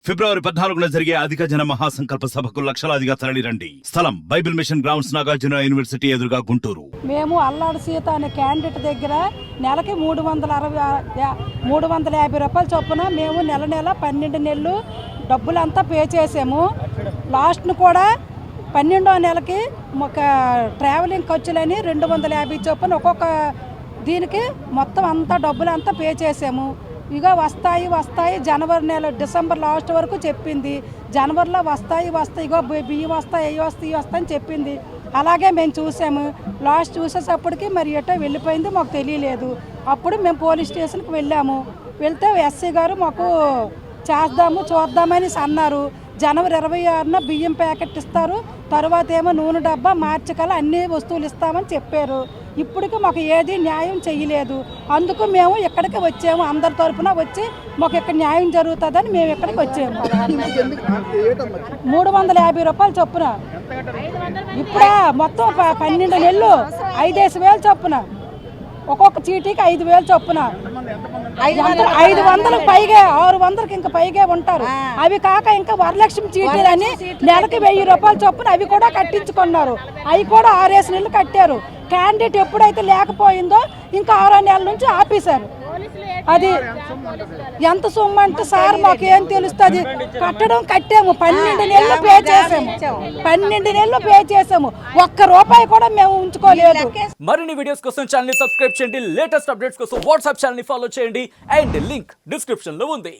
ఫిబ్రవరి 14న జరిగే అధిక జన మహాసంకల్ప సభకు లక్షలాదిగా తరలిరండి. స్థలం Bible Mission Grounds, Nagarjuna University ఎదురుగా, గుంటూరు. మేము అల్లాడి సీత అనే క్యాండిడేట్ దగ్గర నెలకి 350 రూపాయలు చొప్పున మేము నెల 12 నెలలు డబ్బులంతా పే చేసాము. లాస్ట్ను కూడా 12వ నెలకి ఒక ట్రావెలింగ్ ఖర్చులని 250 చొప్పున ఒక్కొక్క దీనికి మొత్తం అంతా డబ్బులంతా పే చేసాము. ఇక వస్తాయి జనవరి నెల డిసెంబర్ లాస్ట్ వరకు చెప్పింది. జనవరిలో వస్తాయి ఇగో బియ్యం వస్తాయి అవి వస్తాయని చెప్పింది. అలాగే మేము చూసాము. లాస్ట్ చూసేటప్పటికి మరి ఎటో వెళ్ళిపోయింది, మాకు తెలియలేదు. అప్పుడు మేము పోలీస్ స్టేషన్కి వెళ్తే ఎస్సీ గారు మాకు చూద్దామని అన్నారు. జనవరి 26న బియ్యం ప్యాకెట్ ఇస్తారు, తర్వాత ఏమో నూనె డబ్బా, మార్చి కల్లా అన్ని వస్తువులు ఇస్తామని చెప్పారు. ఇప్పటికి మాకు ఏది న్యాయం చెయ్యలేదు. అందుకు మేము ఇక్కడికి వచ్చాము. అందరి తరఫున వచ్చి మాకు ఇక్కడ న్యాయం జరుగుతుందని మేము ఇక్కడికి వచ్చాము. 350 రూపాయలు చొప్పున ఇప్పుడే మొత్తం 12 నెలలు 5,000 చొప్పున, ఒక్కొక్క చీటీకి 5,000 చొప్పున, 500 పైగా 600కి ఇంకా పైగా ఉంటారు. అవి కాక ఇంకా వరలక్ష్మి చీటీలని నెలకి 1000 రూపాయలు చొప్పున అవి కూడా కట్టించుకున్నారు. అవి కూడా 6 నెలలు కట్టారు. క్యాండిడేట్ ఎప్పుడైతే లేకపోయిందో ఇంకా 6వ నెల నుంచి ఆపేశారు. అది ఎంత సొమ్ము అంటే సార్ మాకేం తెలుస్తుంది. కట్టాము 12 నెలలు పే చేసాము. 12 నెలలు పే చేసాము. ఒక్క రూపాయి కూడా మేము ఉంచుకోలేదు. మరిన్ని వీడియోస్ కోసం ఛానల్ ని సబ్స్క్రైబ్ చేయండి. లేటెస్ట్ అప్డేట్స్ కోసం వాట్సాప్ ఛానల్ ని ఫాలో చేయండి. అండ్ లింక్ డిస్క్రిప్షన్ లో ఉంది.